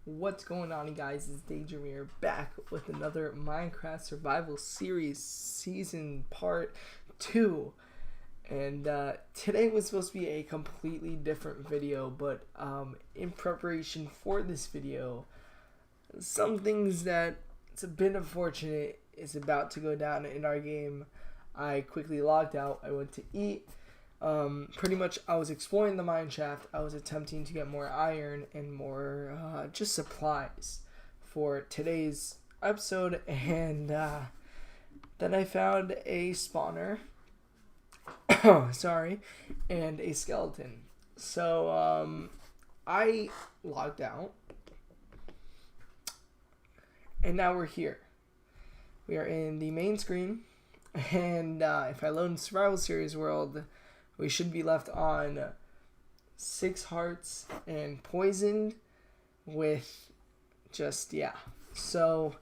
What's going on, guys? It's Daydream here, back with another Minecraft Survival Series Season Part 2. And today was supposed to be a completely different video, but in preparation for this video, some things that it's a bit unfortunate is about to go down in our game. I quickly logged out, I went to eat. Pretty much I was exploring the mine shaft. I was attempting to get more iron and more just supplies for today's episode, and then I found a spawner sorry, and a skeleton. So I logged out, and now we're here. We are in the main screen, and if I load in Survival Series World, we should be left on 6 hearts and poisoned with just, yeah. So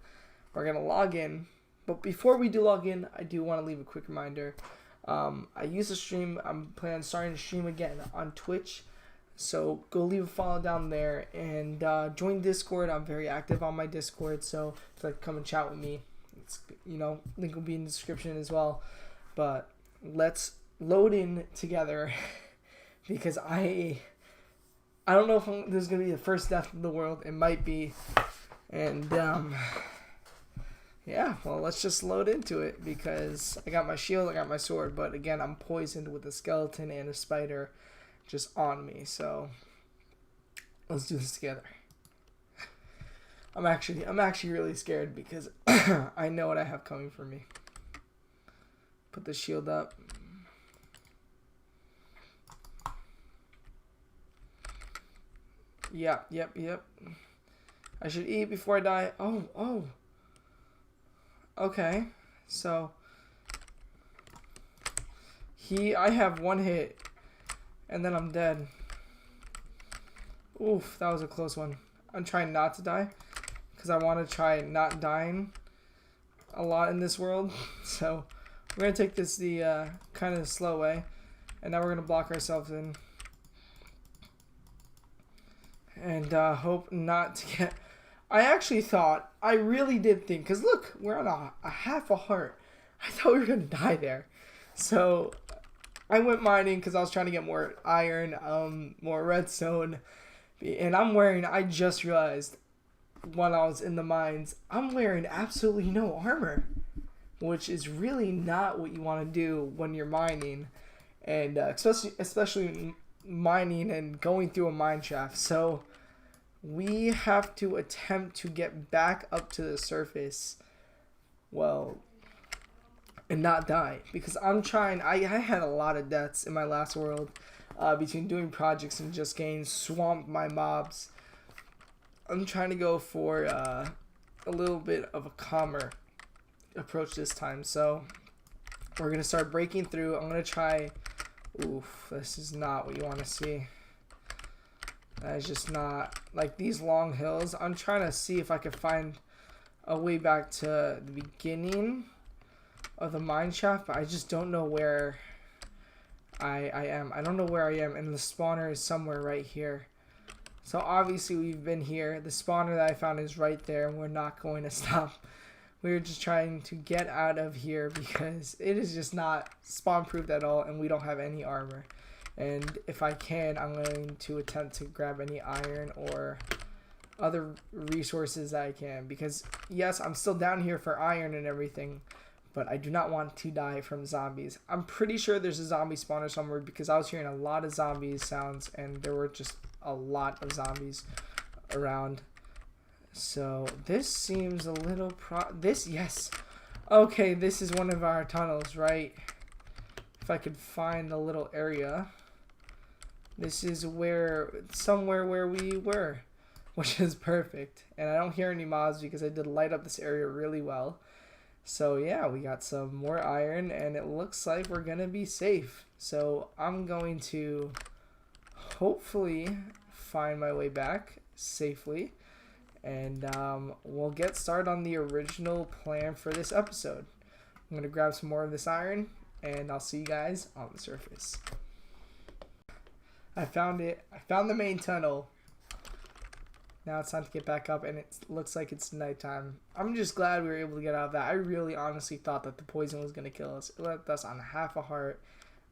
we're going to log in. But before we do log in, I do want to leave a quick reminder. I used to stream. I'm planning on starting to stream again on Twitch. So go leave a follow down there and join Discord. I'm very active on my Discord. So if you'd like to come and chat with me, it's, link will be in the description as well. But let's load in together because I don't know if this is gonna be the first death of the world. It might be, and yeah, well, let's just load into it because I got my shield, I got my sword, but again, I'm poisoned with a skeleton and a spider just on me. So let's do this together. I'm actually really scared because I know what I have coming for me. Put the shield up. Yep. I should eat before I die. Oh. Okay. So I have 1 hit and then I'm dead. Oof, that was a close one. I'm trying not to die because I want to try not dying a lot in this world. So we're going to take this the kind of slow way, and now we're going to block ourselves in. And hope not to get... I really did think, because look, we're on a half a heart. I thought we were going to die there. So I went mining because I was trying to get more iron, more redstone. And I just realized when I was in the mines, I'm wearing absolutely no armor, which is really not what you want to do when you're mining. And especially mining and going through a mine shaft. So we have to attempt to get back up to the surface, well, and not die, because I'm trying. I had a lot of deaths in my last world between doing projects and just getting swamped by mobs. I'm trying to go for a little bit of a calmer approach this time. So we're gonna start breaking through. I'm gonna try. Oof, this is not what you want to see. That is just not, like, these long hills. I'm trying to see if I could find a way back to the beginning of the mine shaft, but I just don't know where I am. I don't know where I am, and the spawner is somewhere right here. So obviously we've been here. The spawner that I found is right there, and we're not going to stop. We're just trying to get out of here because it is just not spawn-proofed at all, and we don't have any armor. And if I can, I'm going to attempt to grab any iron or other resources I can. Because, yes, I'm still down here for iron and everything, but I do not want to die from zombies. I'm pretty sure there's a zombie spawner somewhere because I was hearing a lot of zombie sounds, and there were just a lot of zombies around. So this seems a little yes. Okay, this is one of our tunnels, right? If I could find a little area. This is somewhere where we were, which is perfect. And I don't hear any mobs because I did light up this area really well. So yeah, we got some more iron, and it looks like we're gonna be safe. So I'm going to hopefully find my way back safely. And we'll get started on the original plan for this episode. I'm going to grab some more of this iron, and I'll see you guys on the surface. I found it. I found the main tunnel. Now it's time to get back up, and it looks like it's nighttime. I'm just glad we were able to get out of that. I really honestly thought that the poison was going to kill us. It left us on half a heart.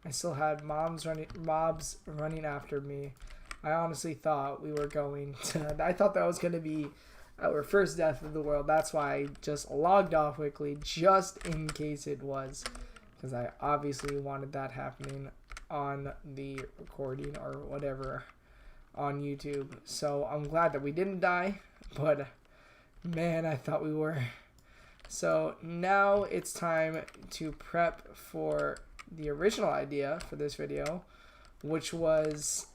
I still had mobs running after me. I honestly thought we were going to... I thought that was going to be our first death of the world. That's why I just logged off quickly, just in case it was. Because I obviously wanted that happening on the recording or whatever on YouTube. So I'm glad that we didn't die, but man, I thought we were. So now it's time to prep for the original idea for this video, which was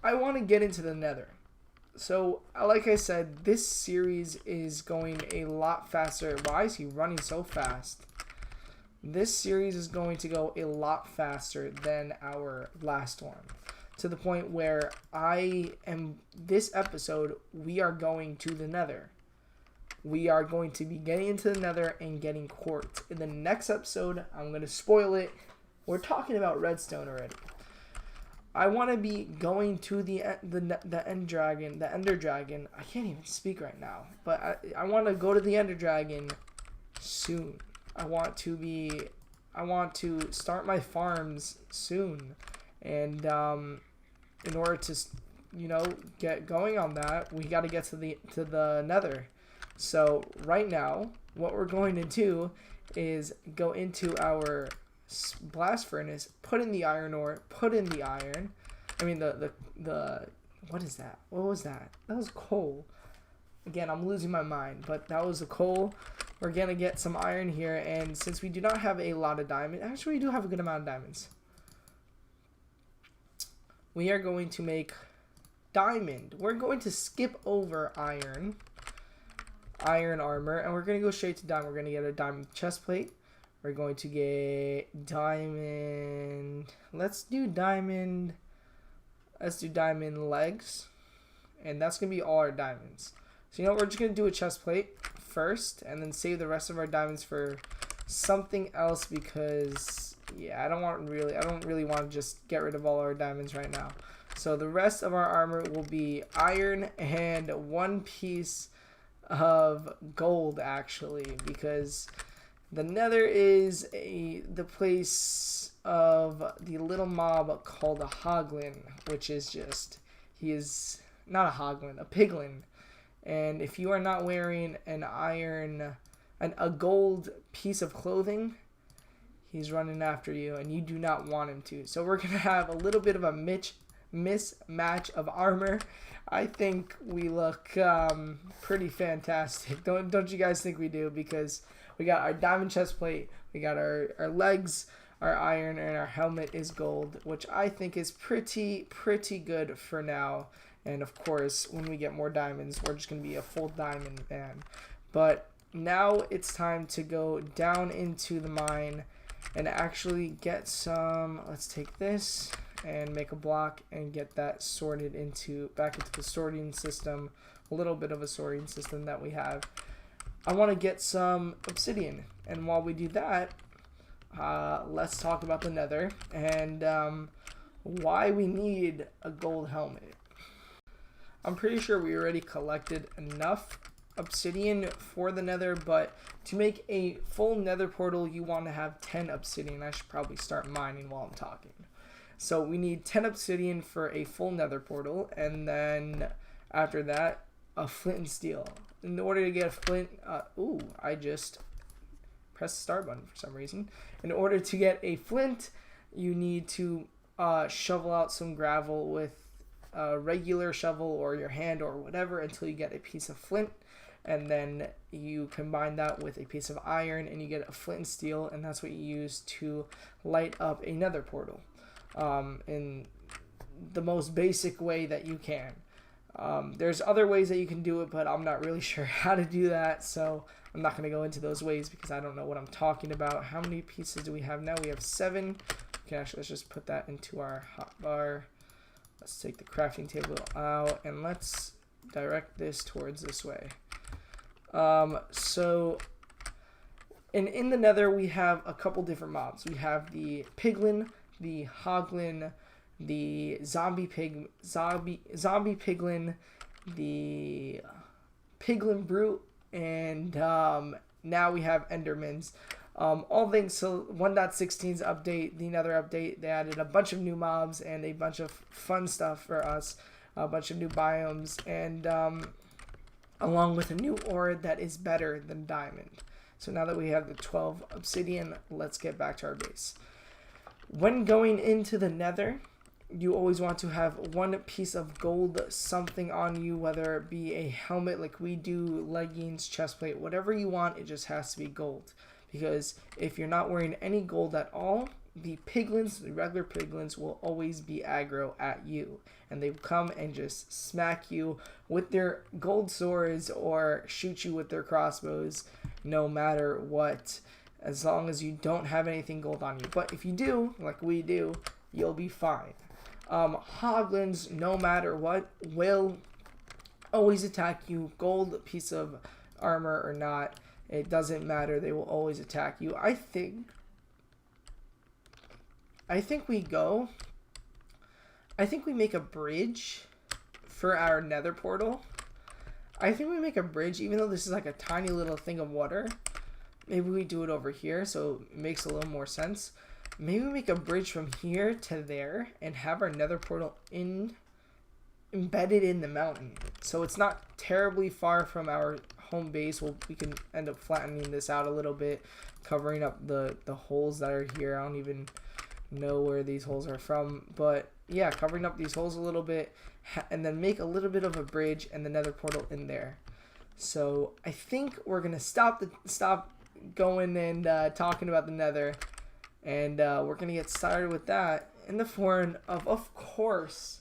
I want to get into the Nether. So like I said, this series is going a lot faster. Why is he running so fast? This series is going to go a lot faster than our last one, to the point where this episode, we are going to the Nether. We are going to be getting into the Nether and getting quartz. In the next episode, I'm going to spoil it. We're talking about redstone already. I want to be going to the Ender Dragon. I can't even speak right now, but I want to go to the Ender Dragon soon. I want to start my farms soon, and in order to, get going on that, we got to get to the Nether. So right now, what we're going to do is go into our blast furnace, put in the iron ore, put in the iron. I mean the what is that? What was that? That was coal. Again, I'm losing my mind, but that was the coal. We're gonna get some iron here, and since we do not have a lot of diamonds, actually we do have a good amount of diamonds. We are going to make diamond. We're going to skip over iron armor, and we're going to go straight to diamond. We're going to get a diamond chest plate. We're going to get diamond. Let's do diamond legs, and that's going to be all our diamonds. So we're just going to do a chest plate first, and then save the rest of our diamonds for something else, because yeah, I don't really want to just get rid of all our diamonds right now. So the rest of our armor will be iron and one piece of gold, actually, because the Nether is the place of the little mob called a hoglin, which is he is not a hoglin, a piglin. And if you are not wearing a gold piece of clothing, he's running after you, and you do not want him to. So we're going to have a little bit of a mismatch of armor. I think we look pretty fantastic. Don't you guys think we do? Because we got our diamond chest plate, we got our legs, our iron, and our helmet is gold, which I think is pretty good for now. And of course, when we get more diamonds, we're just going to be a full diamond man. But now it's time to go down into the mine and actually get some. Let's take this and make a block and get that sorted back into the sorting system, a little bit of a sorting system that we have. I want to get some obsidian, and while we do that, let's talk about the Nether and why we need a gold helmet. I'm pretty sure we already collected enough obsidian for the Nether, but to make a full Nether portal, you want to have 10 obsidian. I should probably start mining while I'm talking. So we need 10 obsidian for a full Nether portal, and then after that, a flint and steel. In order to get a flint, I just pressed the start button for some reason. In order to get a flint, you need to shovel out some gravel with a regular shovel or your hand or whatever until you get a piece of flint, and then you combine that with a piece of iron and you get a flint and steel, and that's what you use to light up a Nether portal in the most basic way that you can. There's other ways that you can do it, but I'm not really sure how to do that, so I'm not going to go into those ways because I don't know what I'm talking about. How many pieces do we have now? We have 7. Okay, actually, let's just put that into our hotbar. Let's take the crafting table out, and let's direct this towards this way. So in the Nether, we have a couple different mobs. We have the piglin, the hoglin, the zombie piglin, the piglin brute, and now we have endermans. All things, so 1.16's update, the Nether update, they added a bunch of new mobs and a bunch of fun stuff for us, a bunch of new biomes, and along with a new ore that is better than diamond. So now that we have the 12 obsidian, let's get back to our base. When going into the Nether, you always want to have one piece of gold something on you, whether it be a helmet like we do, leggings, chestplate, whatever you want, it just has to be gold. Because if you're not wearing any gold at all, the piglins, the regular piglins, will always be aggro at you. And they will come and just smack you with their gold swords or shoot you with their crossbows, no matter what, as long as you don't have anything gold on you. But if you do, like we do, you'll be fine. Hoglins, no matter what, will always attack you, gold piece of armor or not. It doesn't matter. They will always attack you. I think we make a bridge for our Nether portal. I think we make a bridge, even though this is like a tiny little thing of water. Maybe we do it over here so it makes a little more sense. Maybe we make a bridge from here to there and have our Nether portal embedded in the mountain. So it's not terribly far from our home base. We can end up flattening this out a little bit, covering up the holes that are here. I don't even know where these holes are from, but yeah, covering up these holes a little bit, and then make a little bit of a bridge and the Nether portal in there. So I think we're gonna stop going and talking about the Nether, and we're gonna get started with that in the form of course,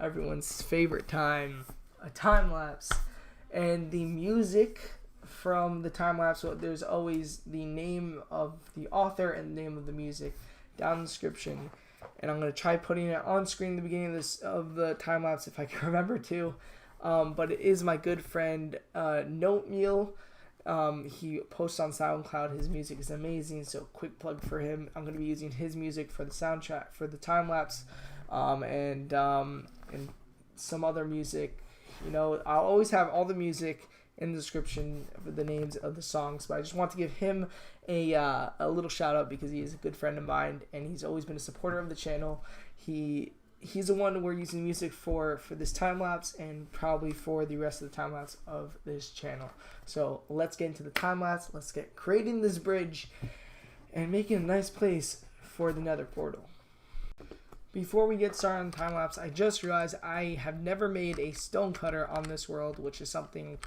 everyone's favorite time, a time lapse. And the music from the time lapse, so there's always the name of the author and the name of the music down in the description. And I'm going to try putting it on screen at the beginning of the time lapse if I can remember to. But it is my good friend Notemeal. He posts on SoundCloud. His music is amazing, so quick plug for him. I'm going to be using his music for the soundtrack for the time lapse, and some other music. You know, I'll always have all the music in the description of the names of the songs, but I just want to give him a little shout out because he is a good friend of mine and he's always been a supporter of the channel. He's the one we're using music for this time lapse and probably for the rest of the time lapse of this channel. So let's get into the time lapse. Let's get creating this bridge and making a nice place for the Nether portal. Before we get started on the time lapse, I just realized I have never made a stone cutter on this world, which is something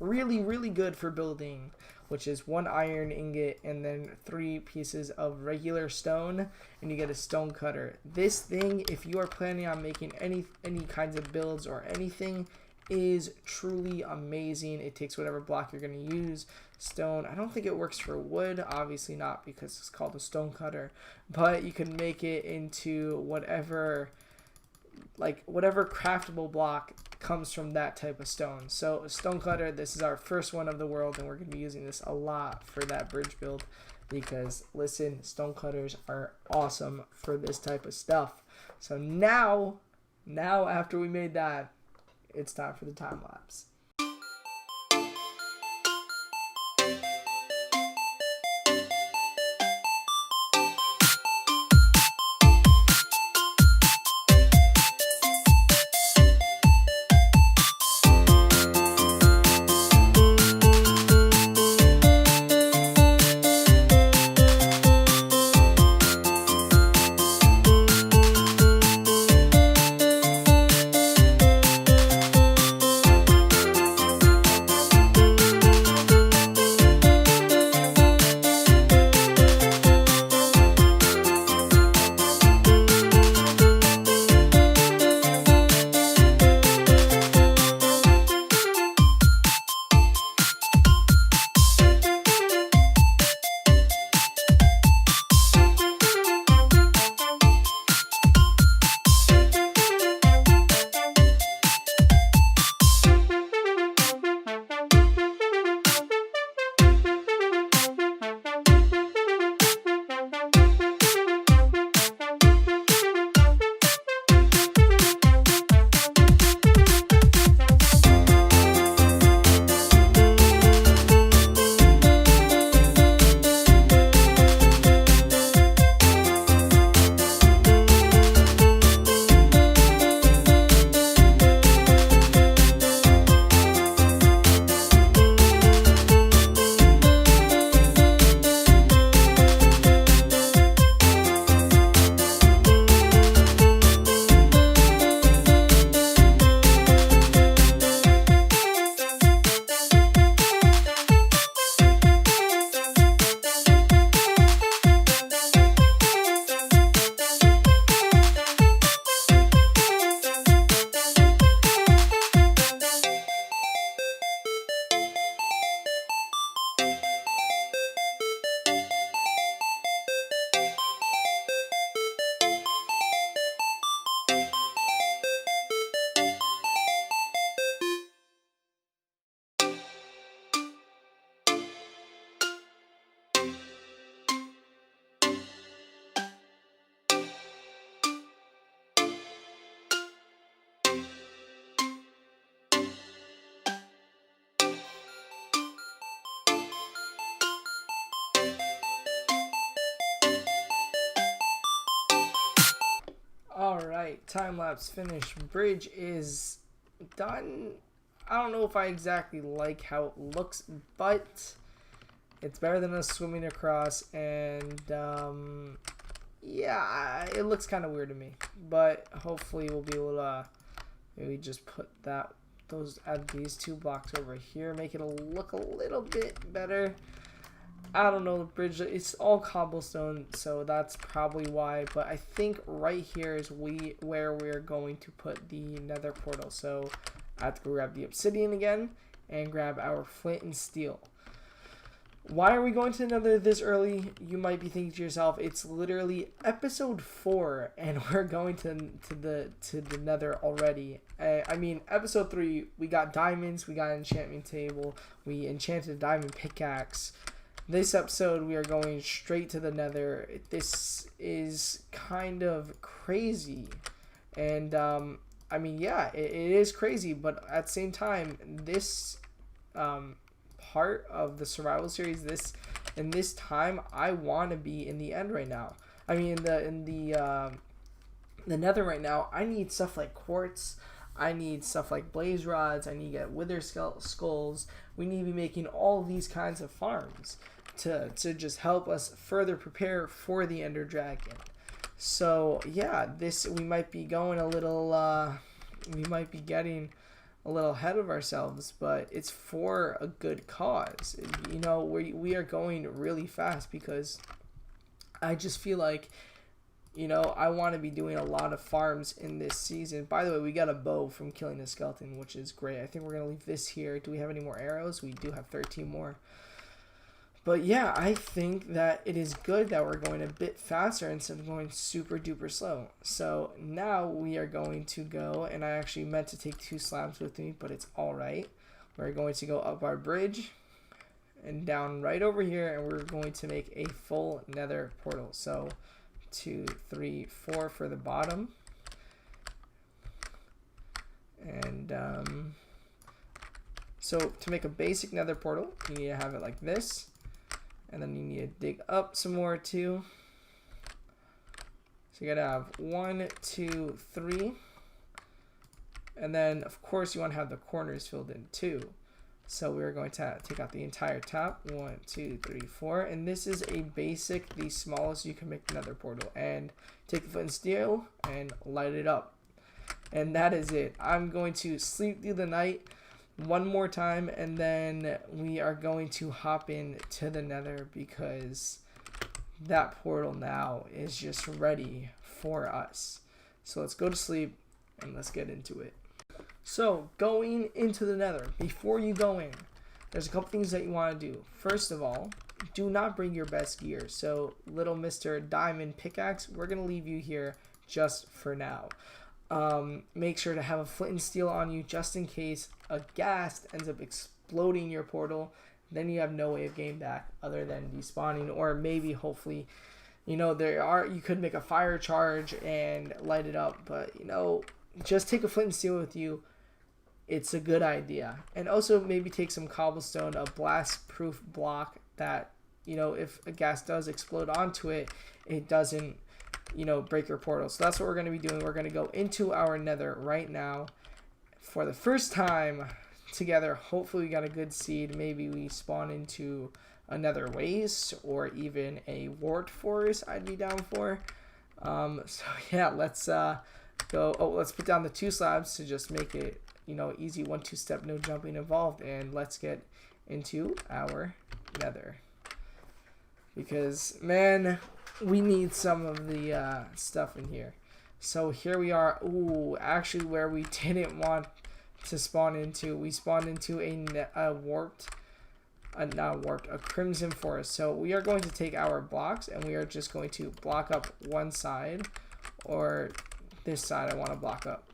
really, really good for building, which is 1 iron ingot and then 3 pieces of regular stone, and you get a stone cutter. This thing, if you are planning on making any kinds of builds or anything, is truly amazing. It takes whatever block you're going to use. Stone, I don't think it works for wood, obviously not because it's called a stone cutter, but you can make it into whatever craftable block comes from that type of stone. So a stone cutter, this is our first one of the world, and we're going to be using this a lot for that bridge build because listen, stone cutters are awesome for this type of stuff. So now after we made that, it's time for the time lapse. time-lapse finish. Bridge is done. I don't know if I exactly like how it looks, but it's better than us swimming across, and yeah, it looks kind of weird to me, but hopefully we'll be able to maybe just put add these 2 blocks over here, make it look a little bit better. I don't know, the bridge, it's all cobblestone, so that's probably why, but I think right here is where we're going to put the nether portal. So I have to go grab the obsidian again and grab our flint and steel. Why are we going to the nether this early? You might be thinking to yourself, it's literally episode 4 and we're going to the nether already. I mean, episode 3, we got diamonds, we got an enchantment table, we enchanted a diamond pickaxe. This episode, we are going straight to the nether. This is kind of crazy. And, I mean, yeah, it is crazy. But at the same time, this part of the survival series, in this time, I want to be in the end right now. I mean, in the nether right now, I need stuff like quartz. I need stuff like blaze rods. I need to get wither skulls. We need to be making all these kinds of farms to just help us further prepare for the Ender Dragon. So yeah, we might be going a little, we might be getting a little ahead of ourselves, but it's for a good cause. You know, we are going really fast because I just feel like, you know, I want to be doing a lot of farms in this season. By the way, we got a bow from killing the skeleton, which is great. I think we're going to leave this here. Do we have any more arrows? We do have 13 more. But yeah, I think that it is good that we're going a bit faster instead of going super duper slow. So now we are going to go, and I actually meant to take 2 slabs with me, but it's alright. We're going to go up our bridge and down right over here, and we're going to make a full nether portal. So 2, 3, 4 for the bottom. And so to make a basic nether portal, you need to have it like this. And then you need to dig up some more too. So you gotta have 1, 2, 3. And then of course you want to have the corners filled in too. So we're going to take out the entire top. 1, 2, 3, 4. And this is a basic, the smallest you can make the nether portal. And take the flint and steel and light it up. And that is it. I'm going to sleep through the night one more time, and then we are going to hop into the nether because that portal now is just ready for us. So let's go to sleep and let's get into it. So going into the nether, before you go in, there's a couple things that you want to do. First of all, do not bring your best gear. So little Mr. Diamond Pickaxe, we're going to leave you here just for now. Make sure to have a flint and steel on you just in case a ghast ends up exploding your portal. Then you have no way of getting back other than despawning, or maybe hopefully, you know, you could make a fire charge and light it up, but you know, just take a flint and steel with you. It's a good idea. And also maybe take some cobblestone, a blast proof block that, you know, if a ghast does explode onto it, it doesn't, you know, break your portal. So that's what we're going to be doing. We're going to go into our nether right now for the first time together. Hopefully we got a good seed. Maybe we spawn into another waste or even a wart forest I'd be down for. So yeah, let's go. Oh, let's put down the 2 slabs to just make it, you know, easy 1-2 step, no jumping involved. And let's get into our nether because, man, we need some of the stuff in here. So here we are. Ooh, actually where we didn't want to spawn into, we spawned into a crimson forest. So we are going to take our blocks and we are just going to block up one side, or this side I want to block up,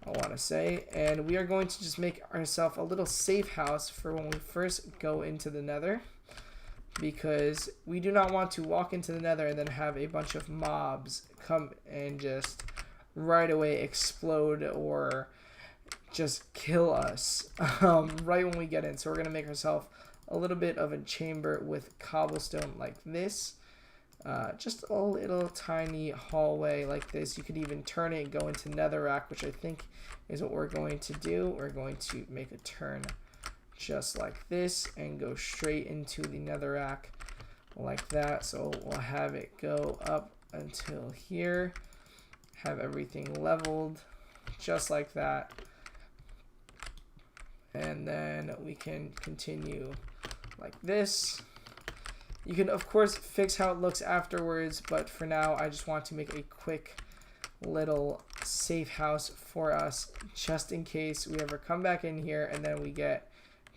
I want to say. And we are going to just make ourselves a little safe house for when we first go into the nether, because we do not want to walk into the nether and then have a bunch of mobs come and just right away explode or just kill us right when we get in. So we're going to make ourselves a little bit of a chamber with cobblestone like this. just a little tiny hallway like this. You could even turn it and go into netherrack, which I think is what we're going to do. We're going to make a turn just like this and go straight into the netherrack like that. So we'll have it go up until here, have everything leveled just like that, and then we can continue like this. You can of course fix how it looks afterwards, but for now I just want to make a quick little safe house for us just in case we ever come back in here and then we get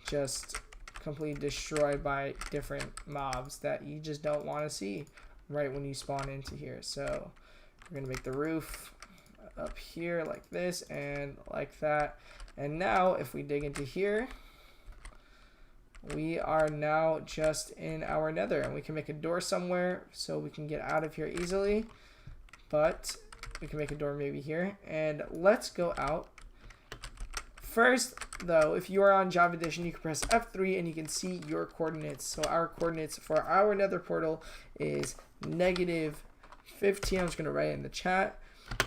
just completely destroyed by different mobs that you just don't want to see right when you spawn into here. So we're gonna make the roof up here like this and like that. And now if we dig into here, we are now just in our nether, and we can make a door somewhere so we can get out of here easily. But we can make a door maybe here, and let's go out. First though, if you are on Java Edition, you can press F3 and you can see your coordinates. So our coordinates for our nether portal is -15. I'm just going to write it in the chat.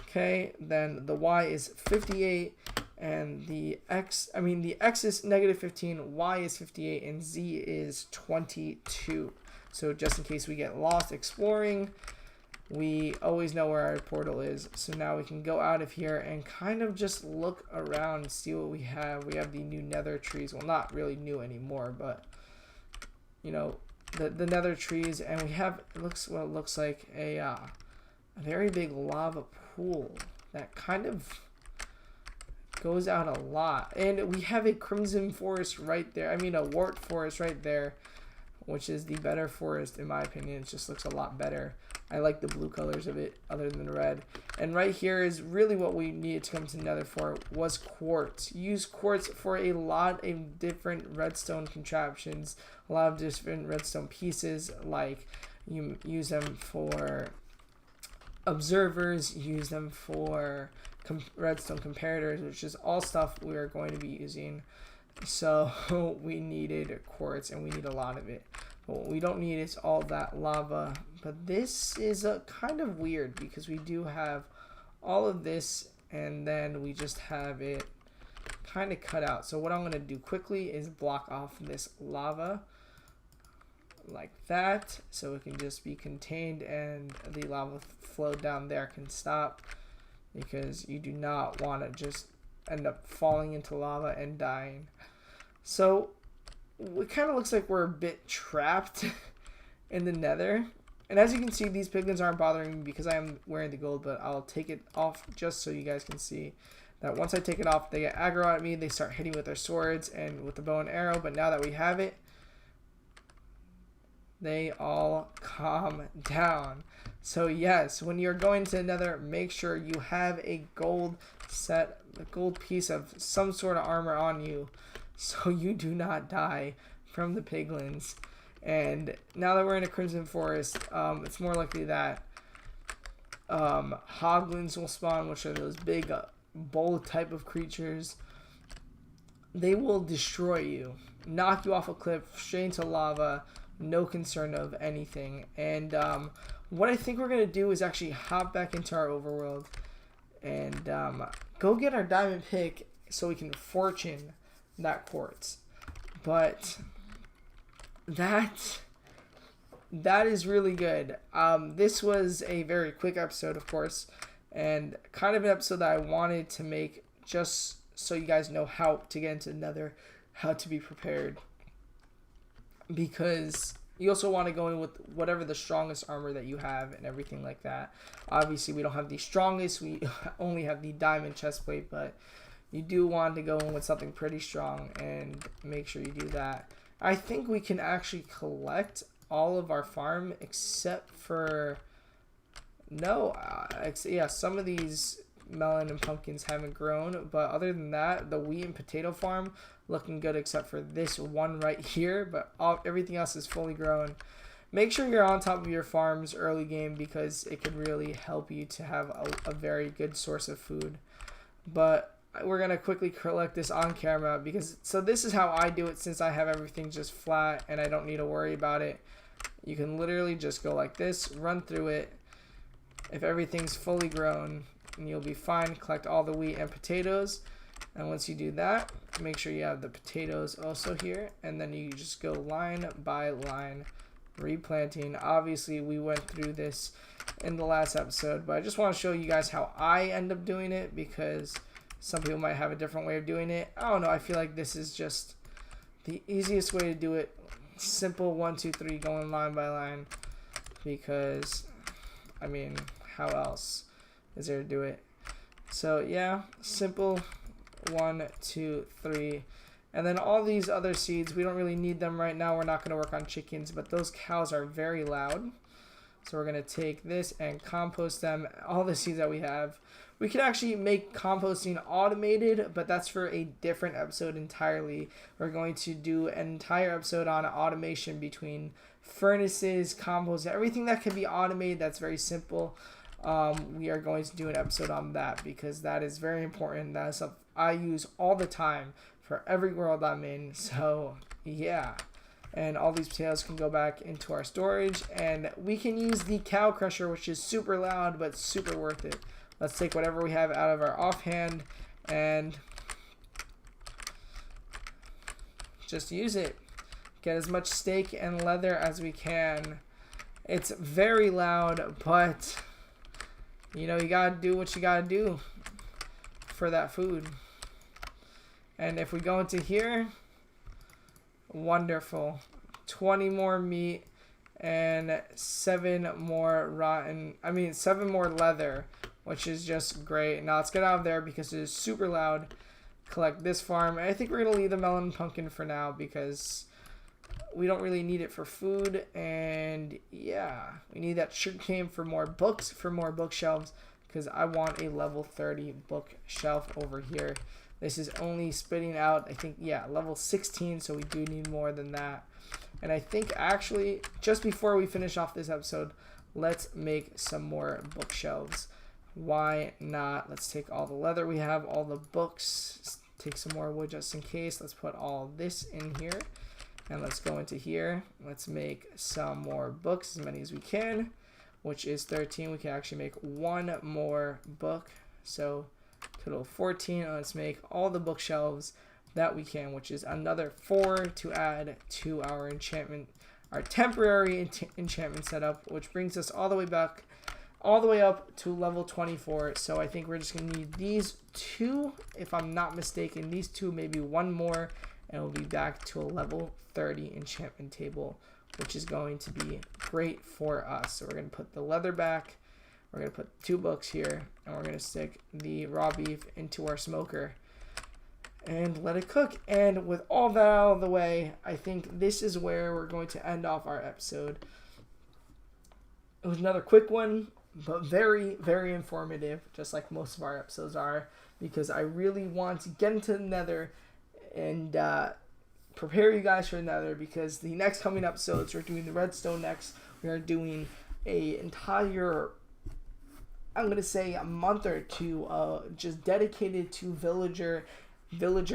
Okay, then the Y is 58, and the X is -15, Y is 58, and Z is 22. So just in case we get lost exploring, we always know where our portal is. So now we can go out of here and kind of just look around and see what we have. We have the new nether trees. Well, not really new anymore, but you know, the nether trees, and we have it looks like a very big lava pool that kind of goes out a lot. And we have a crimson forest right there. I mean a wart forest right there, which is the better forest in my opinion. It just looks a lot better. I like the blue colors of it other than the red. And right here is really what we needed to come to nether for, was quartz. Use quartz for a lot of different redstone contraptions, a lot of different redstone pieces. Like you use them for observers, use them for redstone comparators, which is all stuff we are going to be using. So we needed quartz, and we need a lot of it. But what we don't need is all that lava. But this is a kind of weird because we do have all of this, and then we just have it kind of cut out. So what I'm going to do quickly is block off this lava like that, so it can just be contained and the lava flow down there can stop, because you do not want to just end up falling into lava and dying. So it kind of looks like we're a bit trapped in the nether, and as you can see, these piglins aren't bothering me because I am wearing the gold, but I'll take it off just so you guys can see that once I take it off, they get aggro at me, they start hitting with their swords and with the bow and arrow. But now that we have it, they all calm down. So yes, when you're going to nether, make sure you have a gold set, a gold piece of some sort of armor on you, so you do not die from the piglins. And now that we're in a crimson forest, it's more likely that hoglins will spawn, which are those big bowl type of creatures. They will destroy you, knock you off a cliff, straight into lava, no concern of anything. And what I think we're going to do is actually hop back into our overworld and go get our diamond pick so we can fortune that quartz. But that is really good. This was a very quick episode, of course, and kind of an episode that I wanted to make just so you guys know how to get into the nether, how to be prepared, because you also want to go in with whatever the strongest armor that you have and everything like that. Obviously, we don't have the strongest. We only have the diamond chestplate, but you do want to go in with something pretty strong, and make sure you do that. I think we can actually collect all of our farm except for... No, yeah, some of these melon and pumpkins haven't grown, but other than that, the wheat and potato farm looking good except for this one right here, but everything else is fully grown. Make sure you're on top of your farms early game, because it can really help you to have a very good source of food. But we're gonna quickly collect this on camera, because so this is how I do it, since I have everything just flat and I don't need to worry about it. You can literally just go like this, run through it. If everything's fully grown, and you'll be fine. Collect all the wheat and potatoes. And once you do that, make sure you have the potatoes also here. And then you just go line by line, replanting. Obviously, we went through this in the last episode, but I just want to show you guys how I end up doing it, because some people might have a different way of doing it. I don't know. I feel like this is just the easiest way to do it. Simple 1, 2, 3, going line by line, because I mean, how else is there to do it? So yeah, simple 1, 2, 3. And then all these other seeds, we don't really need them right now. We're not going to work on chickens, but those cows are very loud. So we're going to take this and compost them. All the seeds that we have. We can actually make composting automated, but that's for a different episode entirely. We're going to do an entire episode on automation between furnaces, compost, everything that can be automated that's very simple. We are going to do an episode on that, because that is very important. That is something I use all the time for every world I'm in. So yeah, and all these potatoes can go back into our storage, and we can use the cow crusher, which is super loud but super worth it. Let's take whatever we have out of our offhand and just use it. Get as much steak and leather as we can. It's very loud, but you know, you gotta do what you gotta do for that food. And if we go into here, wonderful. 20 more meat and 7 more leather, which is just great. Now let's get out of there because it is super loud. Collect this farm. I think we're going to leave the melon and pumpkin for now because we don't really need it for food. And yeah, we need that sugarcane for more books, for more bookshelves, because I want a level 30 bookshelf over here. This is only spitting out, I think, yeah, level 16, so we do need more than that. And I think actually, just before we finish off this episode, let's make some more bookshelves. Why not? Let's take all the leather we have, all the books, take some more wood just in case. Let's put all this in here, and let's go into here. Let's make some more books, as many as we can, which is 13. We can actually make one more book, so total 14. Let's make all the bookshelves that we can, which is another 4 to add to our enchantment, our temporary enchantment setup, which brings us all the way back, all the way up to level 24. So I think we're just gonna need these 2, if I'm not mistaken, these 2, maybe one more, and we'll be back to a level 30 enchantment table, which is going to be great for us. So we're gonna put the leather back, we're gonna put 2 books here, and we're gonna stick the raw beef into our smoker and let it cook. And with all that out of the way, I think this is where we're going to end off our episode. It was another quick one, but very, very informative, just like most of our episodes are, because I really want to get into the Nether and prepare you guys for the Nether, because the next coming episodes, we're doing the redstone next. We are doing a entire, I'm going to say, a month or 2 just dedicated to villager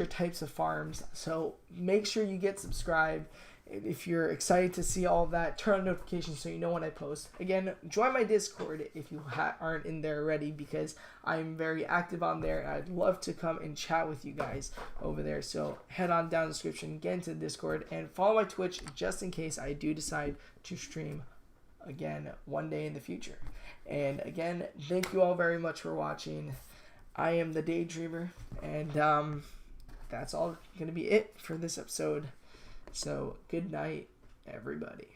types of farms. So make sure you get subscribed. If you're excited to see all of that, turn on notifications so you know when I post. Again, join my Discord if you aren't in there already, because I'm very active on there, and I'd love to come and chat with you guys over there. So head on down the description, get into the Discord, and follow my Twitch just in case I do decide to stream again one day in the future. And again, thank you all very much for watching. I am the Daydreamer, and that's all going to be it for this episode. So good night, everybody.